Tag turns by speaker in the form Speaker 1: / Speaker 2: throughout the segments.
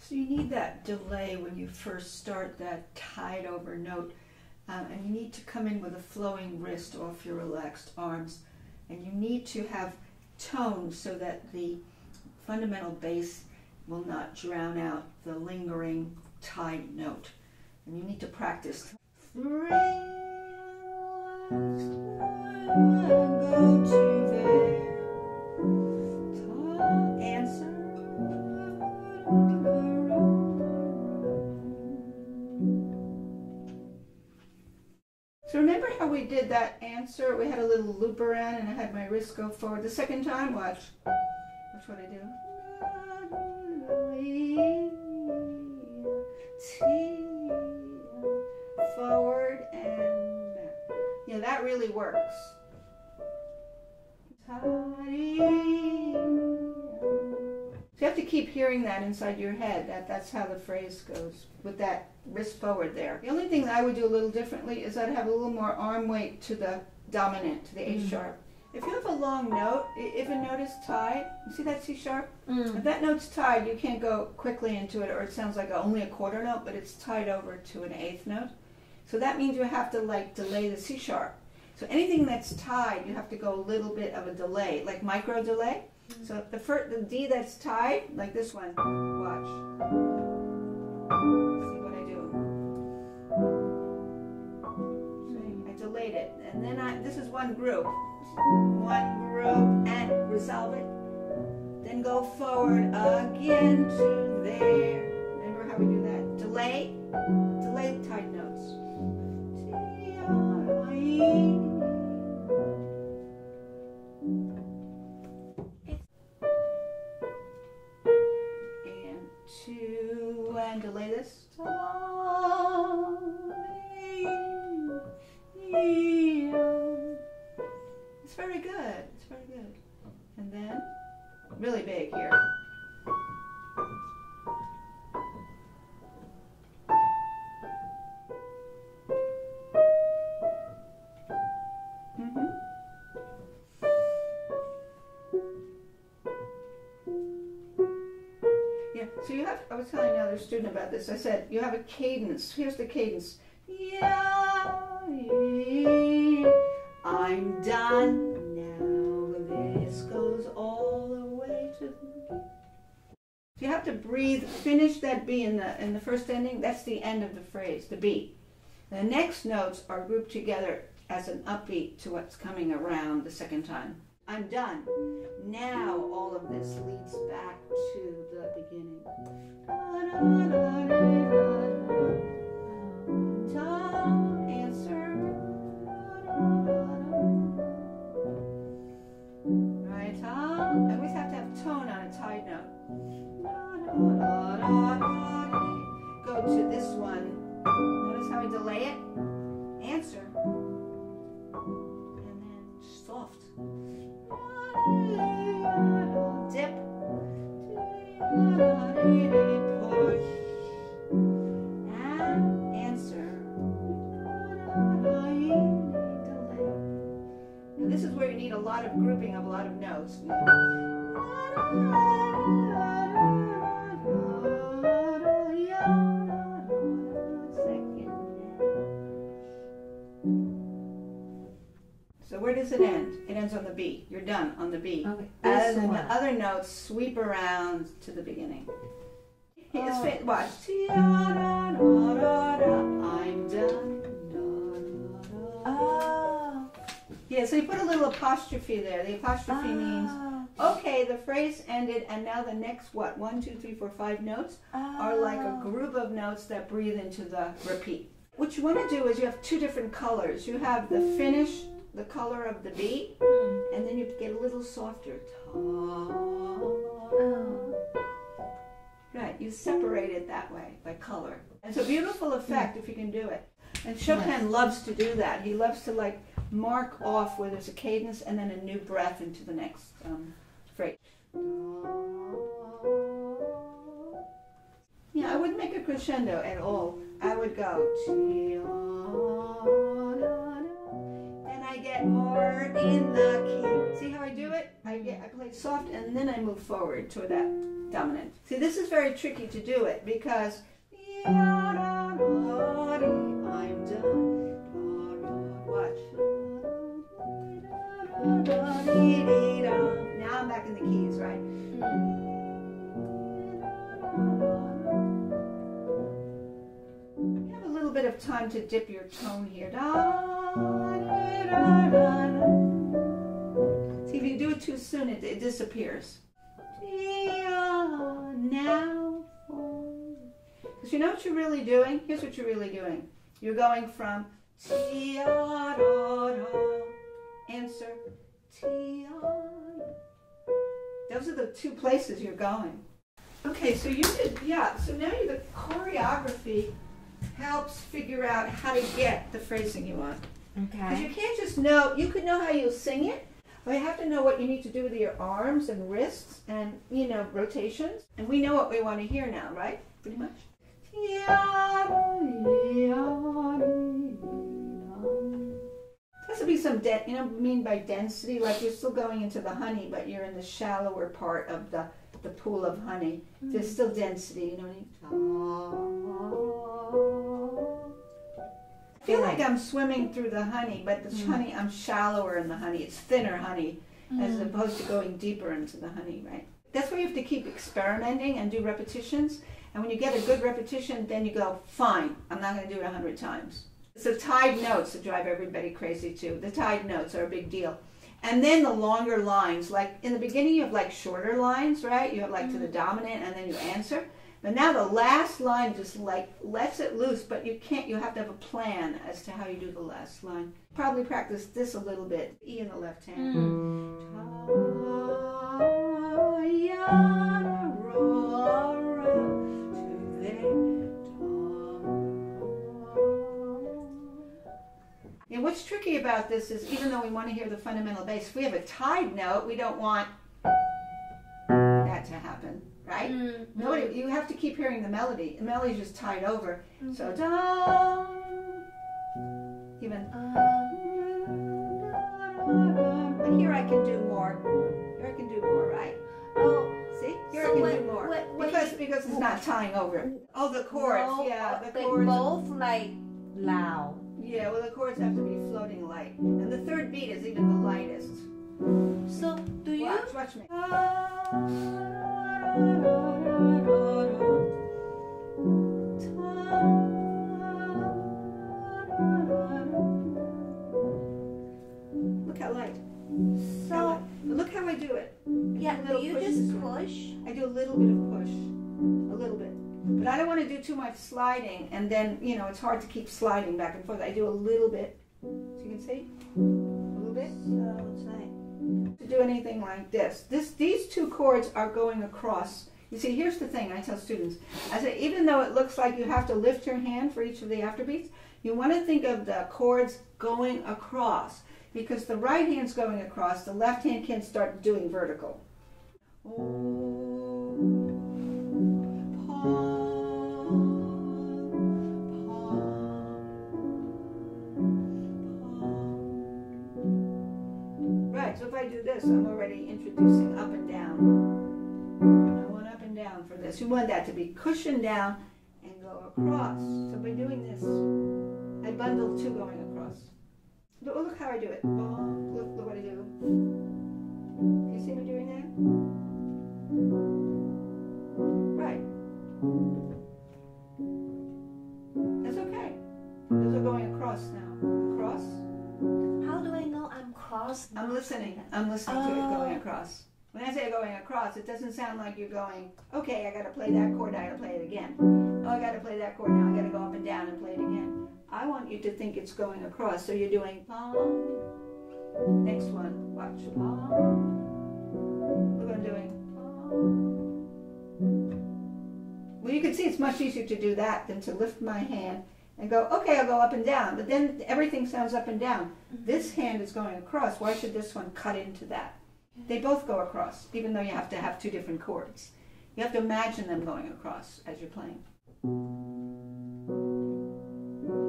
Speaker 1: So you need that delay when you first start that tied over note. And you need to come in with a flowing wrist off your relaxed arms. And you need to have tone so that the fundamental bass will not drown out the lingering tied note. And you need to practice. Go to there. Answer. So remember how we did that answer? We had a little loop around and I had my wrist go forward. The second time, watch. Watch what I do. Forward and back. Yeah, that really works. So you have to keep hearing that inside your head. That's how the phrase goes, with that wrist forward there. The only thing that I would do a little differently is I'd have a little more arm weight to the dominant, to the A sharp. If you have a long note, if a note is tied, you see that C sharp? If that note's tied, you can't go quickly into it, or it sounds like only a quarter note, but it's tied over to an eighth note. So that means you have to like delay the C sharp. So anything that's tied, you have to go a little bit of a delay, like micro delay. So the D that's tied, like this one, watch. See what I do? See, I delayed it, and then this is one group, and resolve it. Then go forward again to there. Remember how we do that? Delay tied notes. And delay this. It's very good. It's very good. And then really big here. So you have, I was telling another student about this, I said, you have a cadence. Here's the cadence. Yeah, I'm done now. This goes all the way to the beat. So you have to breathe, finish that B in the first ending. That's the end of the phrase, the B. The next notes are grouped together as an upbeat to what's coming around the second time. I'm done. Now all of this leads back to the beginning. Answer. Right, and we have to have tone on a tied note. Go to this one. Notice how I delay it? Answer. And then soft. Dip. Push. And answer. Delay. Now this is where you need a lot of grouping of a lot of notes. So where does it end? It ends on the B. You're done on the B.
Speaker 2: Okay.
Speaker 1: And then the other notes sweep around to the beginning. Watch. I'm done. Yeah, so you put a little apostrophe there. The apostrophe means, okay, the phrase ended, and now the next, 1, 2, 3, 4, 5 notes are like a group of notes that breathe into the repeat. What you want to do is you have two different colors. You have the finish, the color of the B, and then you get a little softer. Right, you separate it that way by color. It's a beautiful effect if you can do it. And Chopin loves to do that. He loves to like mark off where there's a cadence and then a new breath into the next phrase. Yeah, I wouldn't make a crescendo at all. I would go. Then I get more in the key. See how I do it? I play soft and then I move forward toward that dominant. See, this is very tricky to do it because I'm done. Watch. Now I'm back in the keys, right? You have a little bit of time to dip your tone here. See, if you do it too soon, it disappears. Now, because you know what you're really doing? Here's what you're really doing. You're going from answer, those are the two places you're going. Okay, so you did, so now the choreography helps figure out how to get the phrasing you want.
Speaker 2: Okay.
Speaker 1: Because you can't just know, you could know how you'll sing it, but you have to know what you need to do with your arms and wrists and, rotations. And we know what we want to hear now, right? Pretty much. This will be some, what I mean by density? Like you're still going into the honey, but you're in the shallower part of the pool of honey. There's still density, you know what I mean? I feel like I'm swimming through the honey, but the honey, I'm shallower in the honey. It's thinner honey as opposed to going deeper into the honey, right? That's why you have to keep experimenting and do repetitions. And when you get a good repetition, then you go, fine, I'm not going to do it 100 times. It's the tied notes that drive everybody crazy too. The tied notes are a big deal. And then the longer lines, like in the beginning you have like shorter lines, right? You have like to the dominant and then you answer. But now the last line just like lets it loose, but you have to have a plan as to how you do the last line. Probably practice this a little bit. E in the left hand. And what's tricky about this is even though we want to hear the fundamental bass, if we have a tied note, we don't want that to happen, right? Nobody, you have to keep hearing the melody. The melody is just tied over. So da, even. But here I can do more. Here I can do more, right?
Speaker 2: Oh,
Speaker 1: see? Here I can do more. Because it's not tying over. Oh, the chords. The chords.
Speaker 2: Both like loud.
Speaker 1: Yeah, well, the chords have to be floating light. And the third beat is even the lightest.
Speaker 2: So, do you?
Speaker 1: Watch me. Look how light. So, look how I do it.
Speaker 2: Yeah, do you just push?
Speaker 1: I do a little bit of push. A little bit. But I don't want to do too much sliding, and then, it's hard to keep sliding back and forth. I do a little bit. So you can see? A little bit. So it's like to do anything like this. These two chords are going across. You see, here's the thing I tell students. I say, even though it looks like you have to lift your hand for each of the afterbeats, you want to think of the chords going across. Because the right hand's going across, the left hand can start doing vertical. So if I do this, I'm already introducing up and down. I want up and down for this. You want that to be cushioned down and go across. So by doing this, I bundle two going across. Look how I do it. Look what I do. You see me doing that? Right. That's okay. Those are going across now. Across.
Speaker 2: How do I know I'm cross?
Speaker 1: I'm listening to it going across. When I say going across, it doesn't sound like you're going, okay, I got to play that chord, I got to play it again. Oh, I got to play that chord, now I got to go up and down and play it again. I want you to think it's going across, so you're doing palm. Next one, watch, palm. Look what I'm doing, palm. Well, you can see it's much easier to do that than to lift my hand and go, okay, I'll go up and down, but then everything sounds up and down. This hand is going across. Why should this one cut into that? They both go across, even though you have to have two different chords. You have to imagine them going across as you're playing.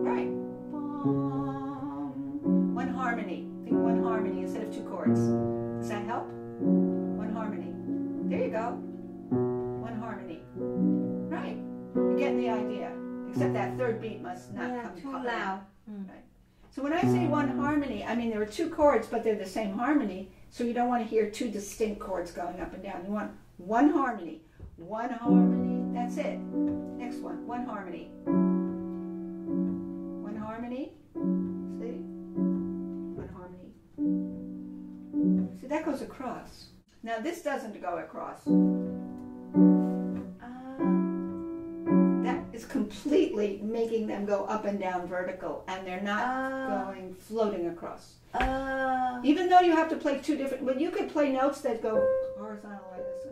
Speaker 1: Right. One harmony. Think one harmony instead of two chords. Does that help? you go. One harmony. Right. You're getting the idea. Except that third beat must not come
Speaker 2: too
Speaker 1: up.
Speaker 2: loud.
Speaker 1: Right. So when I say one harmony, I mean there are two chords, but they're the same harmony. So you don't want to hear two distinct chords going up and down. You want one harmony. One harmony. That's it. Next one. One harmony. One harmony. See? One harmony. See, that goes across. Now this doesn't go across. That is completely making them go up and down vertical, and they're not going floating across. Even though you have to play two different, but you could play notes that go horizontal like this.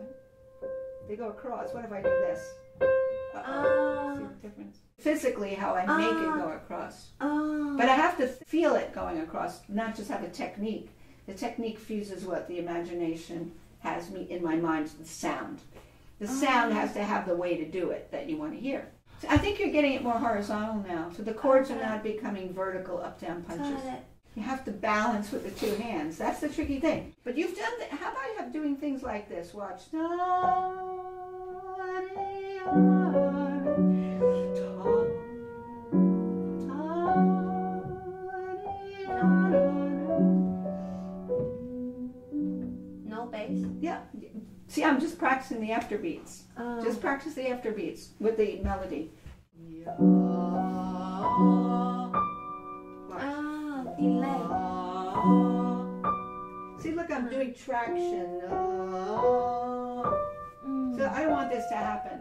Speaker 1: Right? They go across. What if I do this? See the difference? Physically, how I make it go across. But I have to feel it going across, not just have a technique. The technique fuses what the imagination has me in my mind, the sound. The sound has to have the way to do it that you want to hear. So I think you're getting it more horizontal now. So the chords are not becoming vertical up-down punches. You have to balance with the two hands. That's the tricky thing. But you've done how about you have doing things like this? Watch.
Speaker 2: No bass?
Speaker 1: Yeah. See, I'm just practicing the afterbeats. Just practice the afterbeats with the melody.
Speaker 2: Delay.
Speaker 1: See, look, I'm doing traction. So I don't want this to happen.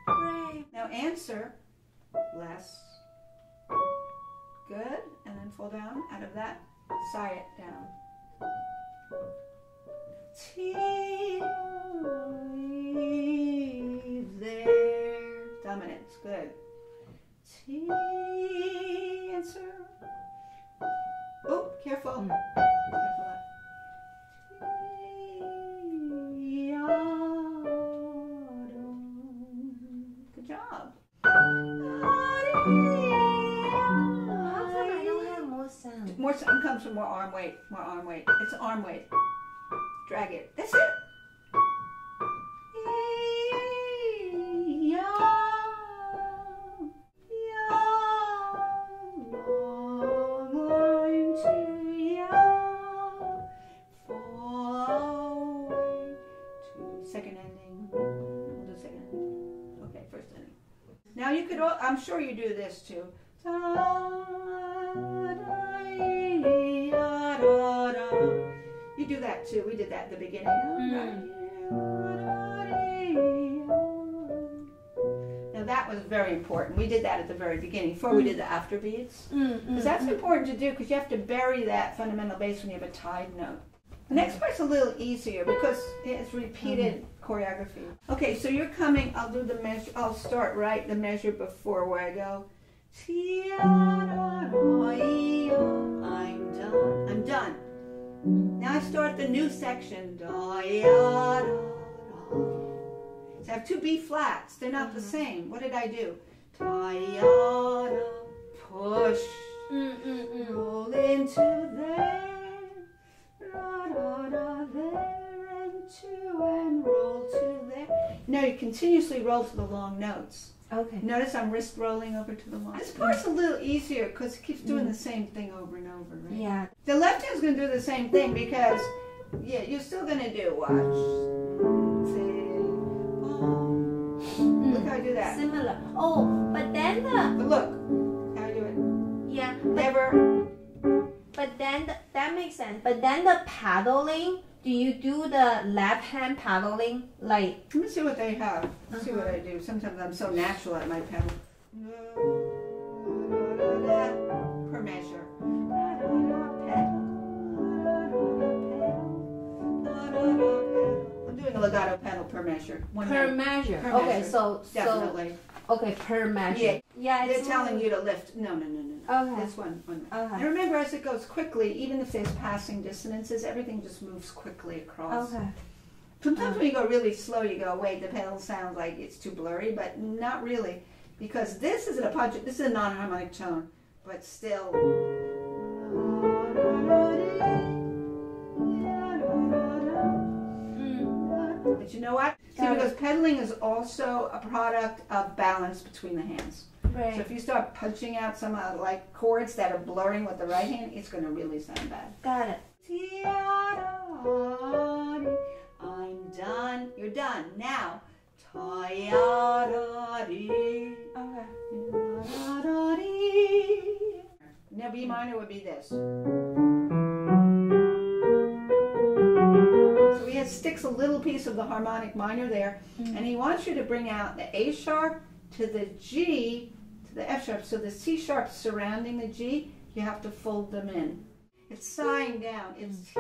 Speaker 2: Right.
Speaker 1: Now answer less. Good. And then fall down. Out of that, sigh it down. There. Dominance. Good. Answer. Oh, careful. Careful that. Good job.
Speaker 2: How come I don't have more sound?
Speaker 1: More sound comes from more arm weight. More arm weight. It's arm weight. Drag it. That's it. Second ending. We'll do second ending. Okay, first ending. Now you could, I'm sure you do this too. You do that too. We did that at the beginning. Now that was very important. We did that at the very beginning before we did the afterbeats. Because that's important to do because you have to bury that fundamental bass when you have a tied note. The next part's a little easier because it's repeated choreography. Okay, so you're coming, I'll do the measure, I'll start right the measure before where I go. I'm done. I'm done. Now I start the new section. So I have two B flats. They're not the same. What did I do? Push. Roll into there. There and two and roll to there. Now you continuously roll to the long notes.
Speaker 2: Okay.
Speaker 1: Notice I'm wrist rolling over to the long. This part's a little easier because it keeps doing the same thing over and over, right?
Speaker 2: Yeah.
Speaker 1: The left hand's going to do the same thing because, yeah, you're still going to do watch. Look how I do that.
Speaker 2: Similar. Oh, but then
Speaker 1: But look how I do it.
Speaker 2: yeah.
Speaker 1: Never.
Speaker 2: But then that makes sense. But then the paddling, do you do the left hand paddling like?
Speaker 1: Let me see what they have. Let's see what I do. Sometimes I'm so natural at my pedal. Per measure. I'm doing a legato pedal per measure. One
Speaker 2: Per
Speaker 1: hand.
Speaker 2: measure.
Speaker 1: Per
Speaker 2: Okay,
Speaker 1: measure.
Speaker 2: so
Speaker 1: Definitely.
Speaker 2: okay, per measure.
Speaker 1: Yeah.
Speaker 2: Yeah,
Speaker 1: They're
Speaker 2: it's
Speaker 1: telling you to lift. No.
Speaker 2: Okay.
Speaker 1: This one.
Speaker 2: Okay.
Speaker 1: And remember, as it goes quickly, even if there's passing dissonances, everything just moves quickly across.
Speaker 2: Okay.
Speaker 1: Sometimes when you go really slow, you go, wait, the pedal sounds like it's too blurry, but not really, because this is this is a non-harmonic tone, but still. But you know what? See, because pedaling is also a product of balance between the hands.
Speaker 2: Right.
Speaker 1: So if you start punching out some like chords that are blurring with the right hand, it's going to really sound bad.
Speaker 2: Got it.
Speaker 1: I'm done. You're done. Now. Okay. Now B minor would be this. So he sticks a little piece of the harmonic minor there, and he wants you to bring out the A sharp to the G to the F sharp. So the C sharp surrounding the G, you have to fold them in. It's sighing down. It's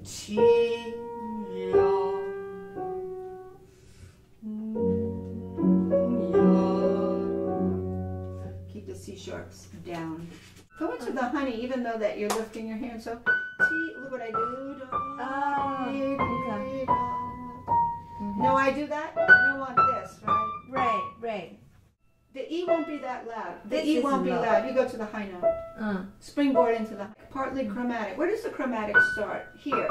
Speaker 1: T. Keep the C sharps down. Go into the honey, even though that you're lifting your hand. So T, look what I do.
Speaker 2: Okay.
Speaker 1: No, I do that. No, on this, right?
Speaker 2: Right, right.
Speaker 1: The E won't be that loud. The
Speaker 2: This
Speaker 1: E
Speaker 2: is
Speaker 1: won't be
Speaker 2: low.
Speaker 1: loud. You go to the high note. Springboard into the partly chromatic. Where does the chromatic start? Here.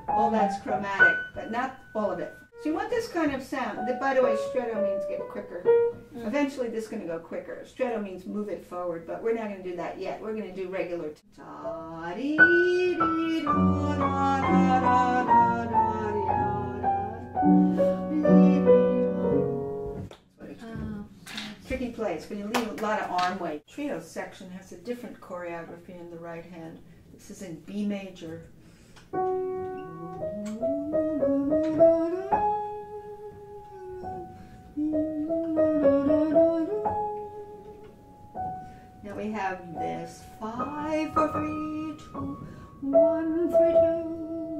Speaker 1: All that's chromatic, but not all of it. So you want this kind of sound. By the way, stretto means get quicker. Eventually this is going to go quicker. Stretto means move it forward, but we're not going to do that yet. We're going to do regular. Tricky place, but you leave a lot of arm weight. Trio section has a different choreography in the right hand. This is in B major. Now we have this 5, 4, 3, 2, 1, 3, 2.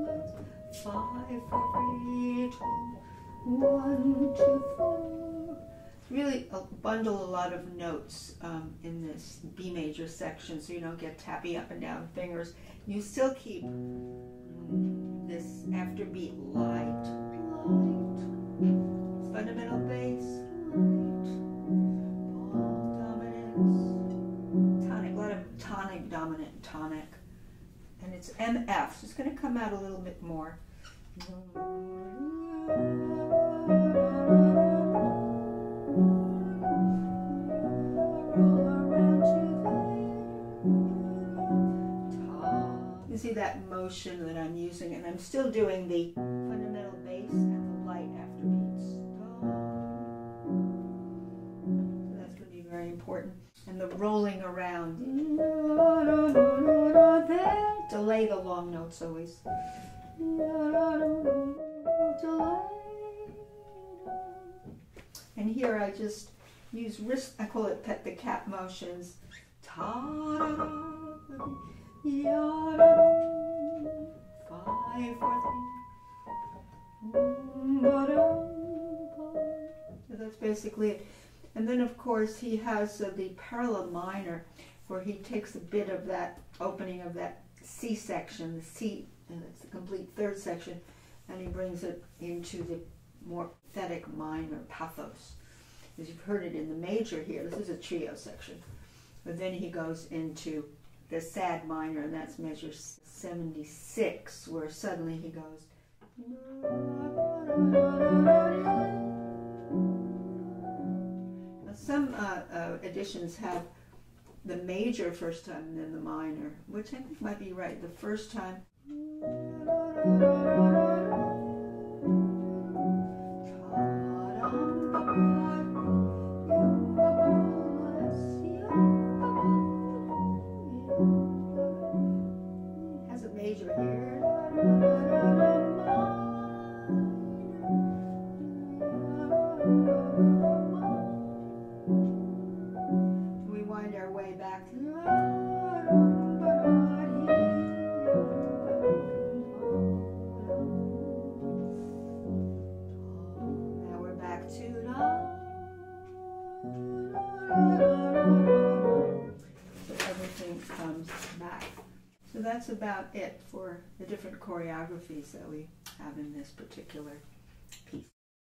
Speaker 1: Let's 5, 4, 3, 2, 1, 2, 4. Really bundle a lot of notes in this B major section, so you don't get tappy up and down fingers. You still keep this afterbeat light, fundamental bass, light, tonic, a lot of tonic, dominant tonic, and it's MF, so it's going to come out a little bit more. You see that motion that I'm using, and I'm still doing the fundamental bass and the light afterbeats. So that's going to be very important. And the rolling around. Delay the long notes always. And here I just use wrist, I call it pet the cat motions. 5, 4, 3. So that's basically it. And then of course he has the parallel minor, where he takes a bit of that opening of that C section, the C, and it's the complete third section, and he brings it into the more pathetic minor, pathos. As you've heard it in the major here, this is a trio section. But then he goes into the sad minor, and that's measure 76, where suddenly he goes. Now some editions have the major first time and then the minor, which I think might be right. The first time. Has a major here. We wind our way back to. Now we're back to. So everything comes back. So that's about it for the different choreographies that we have in this particular